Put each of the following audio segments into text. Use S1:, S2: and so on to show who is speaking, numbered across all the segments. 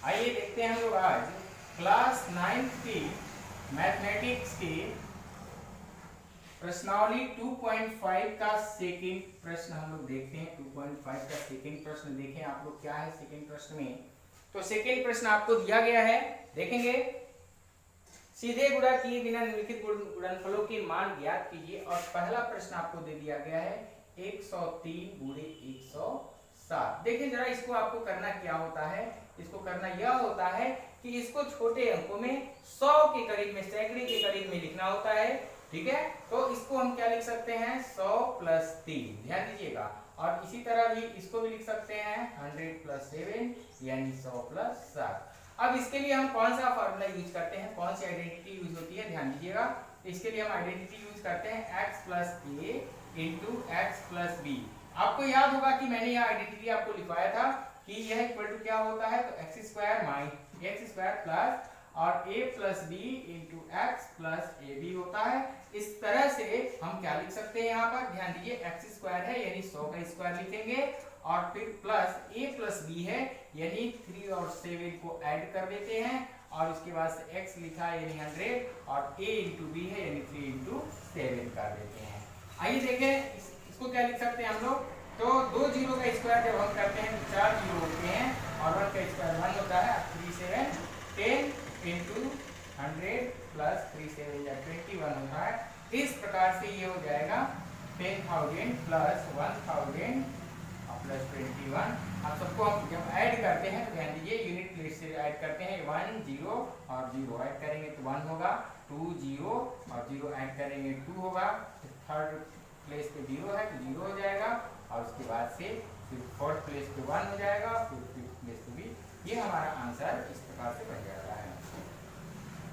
S1: आइए देखते हैं हम लोग आज क्लास 9th की मैथमेटिक्स की प्रश्नावली 2.5 का सेकंड प्रश्न हम लोग देखते हैं। 2.5 का सेकंड प्रश्न देखें आप लोग क्या है सेकंड प्रश्न में। तो सेकंड प्रश्न आपको दिया गया है, देखेंगे। सीधे गुणा किए बिना निम्नलिखित गुणनफलों के मान ज्ञात कीजिए। और पहला प्रश्न आपको दे दिया गया है 103 गुणे 107। देखिए जरा इसको आपको करना क्या होता है, इसको करना यह होता है कि इसको छोटे अंकों में 100 के करीब में, सैकड़े के करीब में लिखना होता है। ठीक है, तो इसको हम क्या लिख सकते हैं 100 प्लस 3, ध्यान दीजिएगा। और इसी तरह भी इसको भी लिख सकते हैं 100 प्लस 7 यानी 100 प्लस 7। अब इसके लिए हम कौन सा फॉर्मूला यूज करते हैं, कौन सी आइडेंटिटी यूज होती है, ध्यान दीजिएगा। इसके लिए हम आइडेंटिटी यूज करते हैं x प्लस ए इंटू एक्स प्लस बी। आपको याद होगा कि मैंने यह आइडेंटिटी आपको लिखवाया था कि यह इक्वल टू क्या होता है, तो एक्स स्क्वायर प्लस और a plus b into x plus a b होता है। इस तरह से हम क्या लिख सकते हैं, यहाँ पर ध्यान दीजिए एक्स स्क्वायर है यानी 100 का स्क्वायर लिखेंगे और फिर प्लस a प्लस बी है यानी 3 और 7 को ऐड कर देते हैं और उसके बाद से x लिखा है यानी 100 और a इंटू बी है यानी 3 इंटू 7 कर देते हैं। आइए देखें इसको क्या लिख सकते हैं हम लोग। तो दो जीरो का स्क्वायर जब हम करते हैं तो 4 जीरो होते हैं और 1 का स्क्वायर 1 होता है। 3 7 10 इंटू 100 प्लस 3 7 या 21 होता है। इस प्रकार से ये हो जाएगा 10,000 प्लस 1,000 प्लस 21। अब सबको हम जब ऐड करते हैं तो ध्यान दीजिए यूनिट प्लेस से ऐड करते हैं 1 0 और 0 ऐड करेंगे तो 1 होगा, 2 0 और 0 ऐड करेंगे 2 होगा, थर्ड प्लेस पे 0 है तो 0 हो जाएगा और उसके बाद से फिर फोर्थ प्लेस पे 1 हो जाएगा, फिर फिफ्थ प्लेस पे भी। ये हमारा आंसर इस प्रकार से बन जाता है।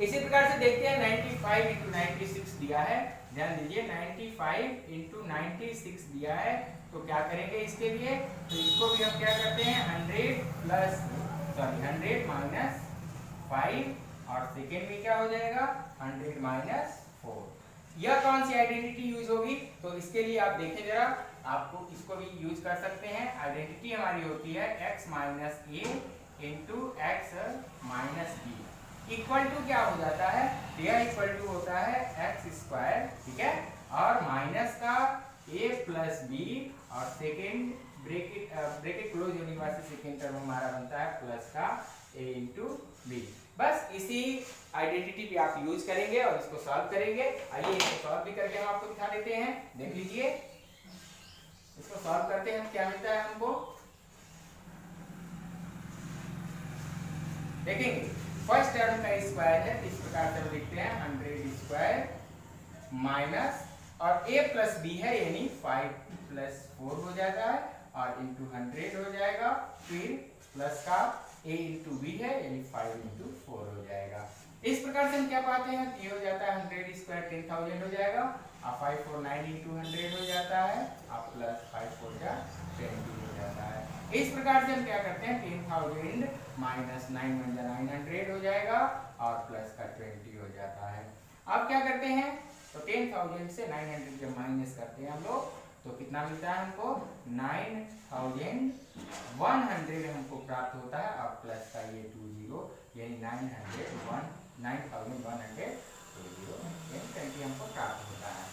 S1: इसी प्रकार से देखते हैं 95 इंटू 96 दिया है, ध्यान दीजिए 95 इंटू 96 दिया है। तो क्या करेंगे इसके लिए, तो इसको भी हम क्या करते हैं 100 माइनस 5 और सेकेंड में क्या हो जाएगा 100 माइनस 4। यह कौन सी आइडेंटिटी यूज होगी, तो इसके लिए आप देखें जरा, आपको इसको भी यूज कर सकते हैं। आइडेंटिटी हमारी होती है x minus a into x minus b equal to क्या हो जाता है, यह इक्वल टू होता है एक्स स्क्वायर, ठीक है, और माइनस का a प्लस बी और सेकेंड ब्रेकेट क्लोज होने के बाद से सेकेंड टर्म हमारा बनता है प्लस का a इंटू बी। बस इसी आइडेंटिटी पे आप यूज करेंगे और इसको सॉल्व करेंगे। आइए इसको सॉल्व भी करके हम आपको दिखा देते हैं, देख लीजिए। इसको सॉल्व करते हैं क्या मिलता है हमको, देखेंगे। फर्स्ट टर्म का स्क्वायर है, इस प्रकार से लिखते हैं 100 स्क्वायर माइनस और a प्लस बी है यानी 5 प्लस 4 हो जाता है और इंटू 100 हो जाएगा, फिर प्लस का a इंटू बी है यानी 5 इंटू 4 हो जाएगा। इस प्रकार से हम क्या पाते हैं, ये हो जाता है 100 स्क्वायर 10,000 हो जाएगा और 5 4 9 इंटू 100 हो जाता है और प्लस 5 4 जा 20 हो जाता है। इस प्रकार से हम क्या करते हैं 10,000 माइनस 9 1 जा 900 हो जाएगा और प्लस का 20 हो जाता है। अब क्या करते हैं, तो 10,000 से 900 जब माइनस करते हैं हम लोग तो कितना मिलता है हमको 9,100 हमको प्राप्त होता है और प्लस का ये 20 यानी 9,120 हमको प्राप्त होता है।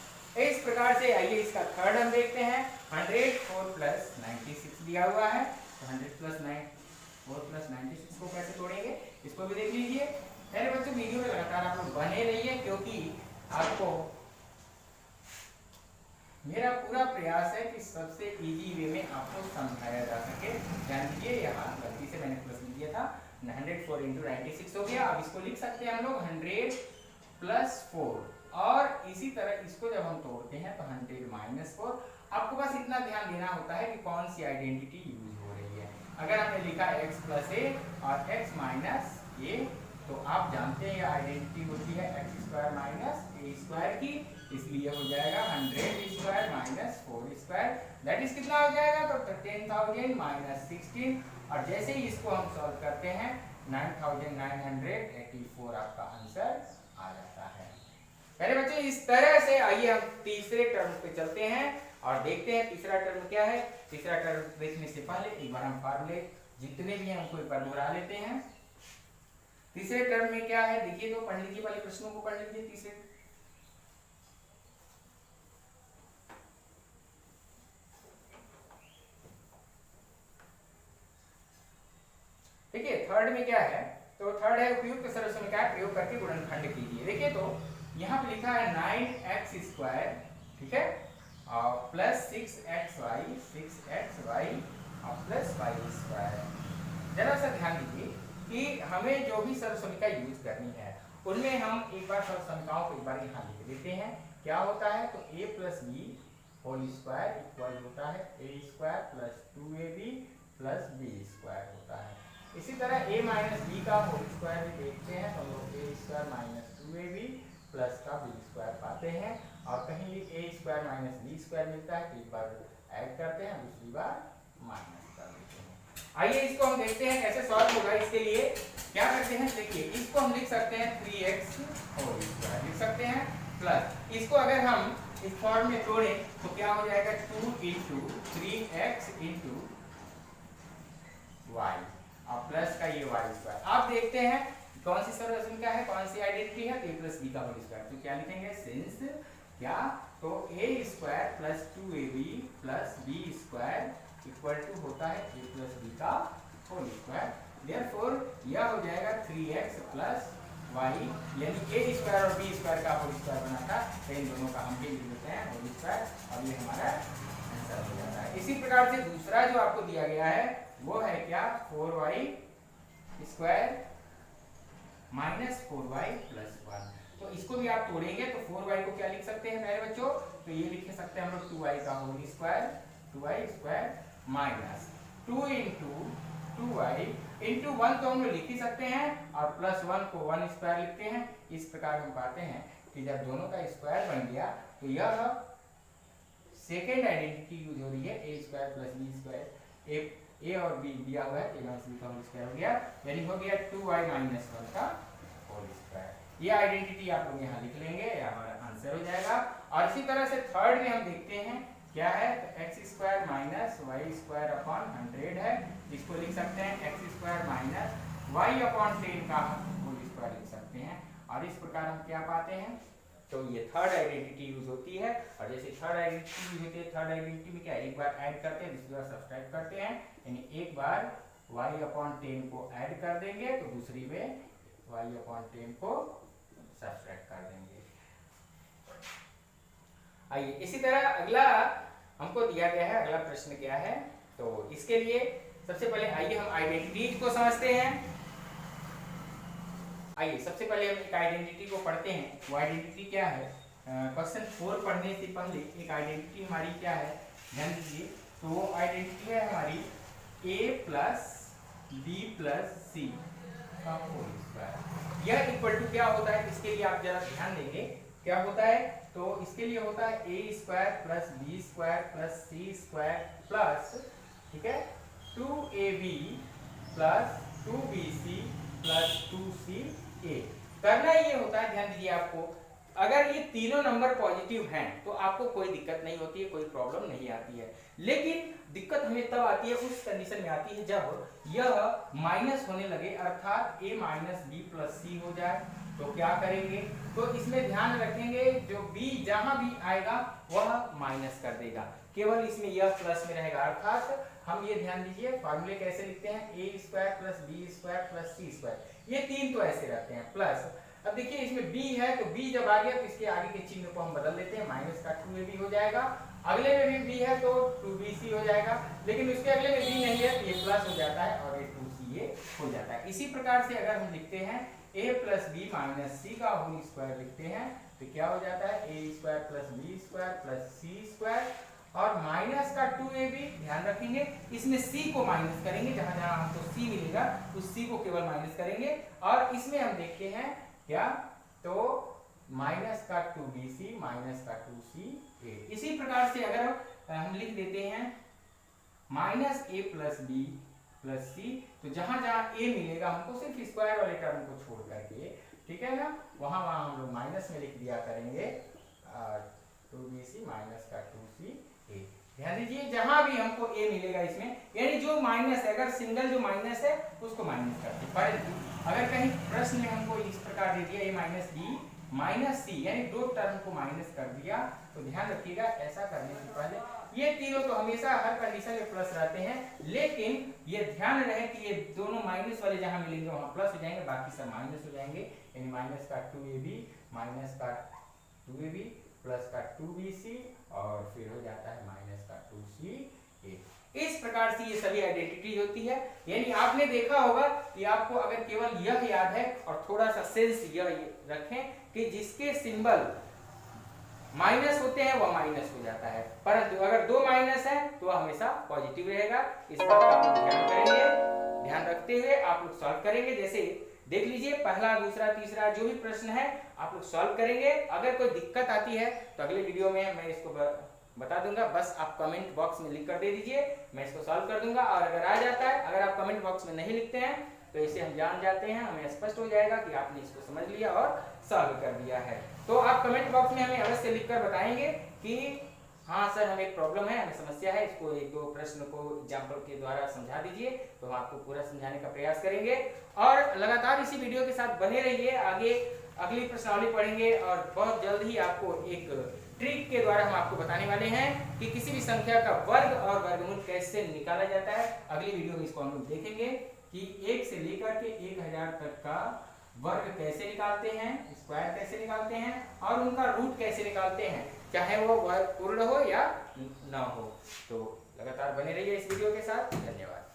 S1: इस प्रकार से आइए इसका थर्ड हम देखते हैं। 104 प्लस 96 दिया हुआ है, तो 100 प्लस 4 प्लस 96 को कैसे तोड़ेंगे इसको भी देख लीजिए। मेरे बच्चों वीडियो में लगातार आप लोग बने रहिए क्योंकि आपको मेरा पूरा प्रयास है कि सबसे इजी वे में आपको समझाया जा सके। ध्यान दीजिए यहाँ गलती से मैंने प्लस लिख दिया था, 104 इंटू 96 हो गया। अब इसको लिख सकते हैं हम लोग 100 प्लस 4 और इसी तरह इसको जब हम तोड़ते हैं तो 100 माइनस 4। आपको बस इतना ध्यान देना होता है कि कौन सी आइडेंटिटी यूज हो रही है। अगर हमने लिखा x प्लस ए और x माइनस ए तो आप जानते हैं आइडेंटिटी होती है एक्स स्क्वायर माइनस ए स्क्वायर की, इसलिए हो जाएगा 100 square minus 4 square that is कितना हो जाएगा, तो 10,000 माइनस 16 और जैसे ही इसको हम सॉल्व करते हैं 9,984 आपका आंसर आ जाता है। पहले बच्चों इस तरह से आइए हम तीसरे टर्म पे चलते हैं और देखते हैं तीसरा टर्म क्या है। तीसरा टर्म देखने से पहले एक बार हम फार्मूले जितने भी हैं उनको एक बार दोहरा लेते हैं। तीसरे टर्म में क्या है देखिए, तो पढ़ लीजिए, वाले प्रश्नों को पढ़ लीजिए तीसरे। देखिए थर्ड में क्या है, तो थर्ड है उपयुक्त सर्वसमीकरण का प्रयोग करके गुणनखंड कीजिए। देखिए तो यहाँ पे लिखा है 9x², ठीक है, और प्लस 6xy और प्लस y²। जरा सा ध्यान दीजिए कि हमें जो भी सर्वसमीकरण यूज करनी है उनमें हम एक बार सर्वसमीकरणों को एक बार यहाँ लिख देते हैं। क्या होता है, तो a plus b whole square equal होता है a² plus 2ab plus b² होता है। इसी तरह a माइनस बी का होल स्क्वायर भी देखते हैं, तो हम लोग a² माइनस 2ab प्लस का b² पाते हैं, और कहीं भी a² माइनस b² मिलता है तो एक बार ऐड करते हैं, दूसरी बार माइनस कर देते हैं। आइए इसको हम देखते हैं कैसे सॉल्व होगा। इसके लिए क्या करते हैं, देखिए इसको हम लिख सकते हैं 3x होल स्क्वायर लिख सकते हैं, प्लस इसको अगर हम इस फॉर्म में जोड़ें तो क्या हो जाएगा 2 इंटू 3x इंटू y और प्लस का ये y²। आप देखते हैं कौन सी सर्वसमीकरण है, कौन सी आइडेंटिटी है, a प्लस बी का होल स्क्वायर। तो क्या लिखेंगे, सिंस क्या, तो a² plus 2ab plus b² equal to होता है a प्लस बी का होल स्क्वायर। देयरफॉर यह हो जाएगा 3x प्लस y, यानी a² और b² का होल स्क्वायर बना था, तो इन दोनों का हम भी लिख देते हैं होल स्क्वायर, और ये हमारा आंसर हो जाता है। इसी प्रकार से दूसरा जो आपको दिया गया है वो है क्या, 4y² माइनस 4y प्लस 1। तो इसको भी आप तोड़ेंगे तो 4y को क्या लिख सकते हैं मेरे बच्चों, तो ये लिख सकते हैं हम लोग 2y का whole square minus 2 into 2y into 1 तो हम लोग लिख ही सकते हैं, और प्लस 1 को 1² लिखते हैं। इस प्रकार हम पाते हैं कि जब दोनों का स्क्वायर बन गया तो यह सेकेंड आइडेंटिटी यूज हो रही है, a² प्लस b²। a और b दिया हुआ है, a माइनस b का होल स्क्वायर हो गया, यानी हो गया 2y माइनस 1 का होल स्क्वायर। ये आइडेंटिटी आप लोग यहाँ लिख लेंगे, हमारा आंसर हो जाएगा। और इसी तरह से थर्ड में हम देखते हैं क्या है, तो x² माइनस y² अपॉन 100 है, इसको लिख सकते हैं x² माइनस y अपॉन 10 का होल स्क्वायर लिख सकते हैं। और इस प्रकार हम क्या पाते हैं, तो ये थर्ड आइडेंटिटी यूज होती है। और जैसे थर्ड आइडेंटिटी यूज होती है, थर्ड आइडेंटिटी में क्या, एक बार ऐड करते हैं, दूसरी बार सब्सट्रैक्ट करते हैं, यानी एक बार y अपॉन 10 को ऐड कर देंगे तो दूसरी में y अपॉन 10 को सब्सट्रैक्ट कर देंगे। आइए इसी तरह अगला हमको दिया गया है, अगला प्रश्न क्या है, तो इसके लिए सबसे पहले आइए हम आइडेंटिटीज को समझते हैं। आइए सबसे पहले हम एक आइडेंटिटी को पढ़ते हैं। वो आइडेंटिटी क्या है, क्वेश्चन 4 पढ़ने से पहले एक आइडेंटिटी हमारी क्या है, ध्यान दीजिए। तो वो आइडेंटिटी है हमारी a plus b plus c का होल स्क्वायर। यह इक्वल टू क्या होता है, इसके लिए आप जरा ध्यान देंगे क्या होता है, तो इसके लिए होता है a² plus b² plus c² plus, ठीक है, 2ab plus 2bc plus 2ca। करना ये होता है, ध्यान दीजिए आपको, अगर ये तीनों नंबर पॉजिटिव हैं तो आपको कोई दिक्कत नहीं होती है, कोई प्रॉब्लम नहीं आती है। लेकिन दिक्कत हमें तब आती है, उस कंडीशन में आती है जब यह माइनस होने लगे, अर्थात a माइनस बी प्लस सी हो जाए। तो क्या करेंगे, तो इसमें ध्यान रखेंगे जो b जहां भी आएगा वह माइनस कर देगा, केवल इसमें यह प्लस में रहेगा। अर्थात हम ये ध्यान दीजिए फॉर्मूले कैसे लिखते हैं, a² plus b² plus c², ये तीन तो ऐसे रहते हैं प्लस। अब देखिए इसमें b है, तो b जब आ गया तो इसके आगे के चिन्ह को हम बदल देते हैं, माइनस का 2ab हो जाएगा। अगले में भी b है तो 2bc हो जाएगा, लेकिन उसके अगले में b नहीं है तो ये प्लस हो जाता है और ये 2ca हो जाता है। इसी प्रकार से अगर हम लिखते हैं a प्लस बी माइनस सी का होल स्क्वायर लिखते हैं तो क्या हो जाता है, a² plus b² plus c², और माइनस का 2ab, ध्यान रखेंगे इसमें c को माइनस करेंगे, जहां जहां हमको c मिलेगा उस c को केवल माइनस करेंगे। और इसमें हम देखते हैं क्या, तो माइनस का 2bc माइनस का 2ca। इसी प्रकार से अगर हम लिख देते हैं minus a plus B plus C, तो जहां जहां a मिलेगा हमको सिर्फ स्क्वायर वाले टर्म को छोड़ करके, ठीक है ना, वहां वहां हम लोग माइनस में लिख दिया करेंगे 2bc माइनस का 2ca। ध्यान दीजिए जहां भी हमको a मिलेगा इसमें, यानी जो माइनस है, अगर सिंगल जो माइनस है उसको माइनस करते हैं। अगर कहीं प्रश्न में हमको इस प्रकार दे दिया a माइनस बी माइनस सी, यानी दो टर्म को माइनस कर दिया, तो ध्यान रखिएगा ऐसा करने से पहले ये तीनों तो हमेशा हर कंडीशन में प्लस रहते हैं, लेकिन ये ध्यान रहे कि ये दोनों माइनस वाले जहां मिलेंगे वहां प्लस हो जाएंगे, बाकी सब माइनस हो जाएंगे, यानी माइनस का 2ab माइनस का 2ab प्लस का 2bc और फिर हो जाता है माइनस का 2ca। इस प्रकार से ये सभी आइडेंटिटी होती है। यानी आपने देखा होगा कि आपको अगर केवल यह याद है और थोड़ा सा सेंस यह रखें कि जिसके सिंबल माइनस होते हैं वह माइनस हो जाता है, परंतु अगर दो माइनस है तो वह हमेशा पॉजिटिव रहेगा। इस बात का आप लोग ध्यान करेंगे, ध्यान रखते हुए आप लोग सॉल्व करेंगे। जैसे देख लीजिए पहला दूसरा तीसरा जो भी प्रश्न है आप लोग सॉल्व करेंगे। अगर कोई दिक्कत आती है तो अगले वीडियो में मैं इसको बता दूंगा, बस आप कमेंट बॉक्स में लिख कर दे दीजिए, मैं इसको सॉल्व कर दूंगा। और अगर आ जाता है, अगर आप कमेंट बॉक्स में नहीं लिखते हैं तो इसे हम जान जाते हैं, हमें स्पष्ट हो जाएगा कि आपने इसको समझ लिया और सॉल्व कर दिया है। तो आप कमेंट बॉक्स में हमें अवश्य लिखकर बताएंगे कि हाँ सर हमें एक प्रॉब्लम है, हमें समस्या है, इसको एक दो प्रश्न को एग्जाम्पल के द्वारा समझा दीजिए, तो हम आपको पूरा समझाने का प्रयास करेंगे। और लगातार इसी वीडियो के साथ बने रहिए, आगे अगली प्रश्नावली पढ़ेंगे और बहुत जल्द ही आपको एक ट्रिक के द्वारा हम आपको बताने वाले हैं कि किसी भी संख्या का वर्ग और वर्गमूल कैसे निकाला जाता है। अगली वीडियो में इसको हम लोग देखेंगे कि 1 से लेकर के 1000 तक का वर्ग कैसे निकालते हैं, स्क्वायर कैसे निकालते हैं और उनका रूट कैसे निकालते हैं, चाहे वो वर्ग पूर्ण हो या न हो। तो लगातार बने रहिए इस वीडियो के साथ। धन्यवाद।